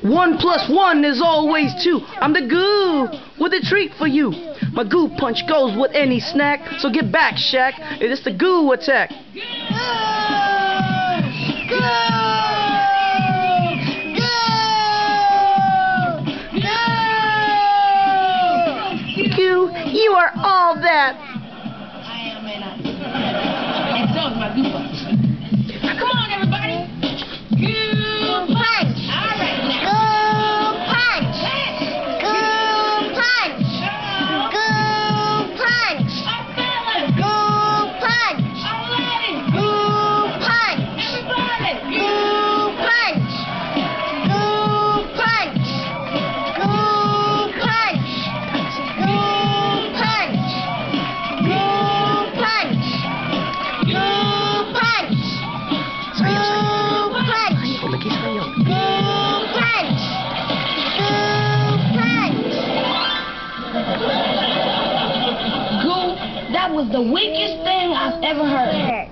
One plus one is always two. I'm the goo with a treat for you. My goo punch goes with any snack, so get back, Shaq. It is the goo attack. Goo, you are all that. I am, and so is my goo punch. Now, come on, everybody. Goo punch. All right. Goo punch. Goo punch. Goo punch. Goo punch. Goo punch. Goo punch. Goo punch. Goo punch. Goo punch. Goo punch. Goo punch. Goo, that was the weakest thing I've ever heard.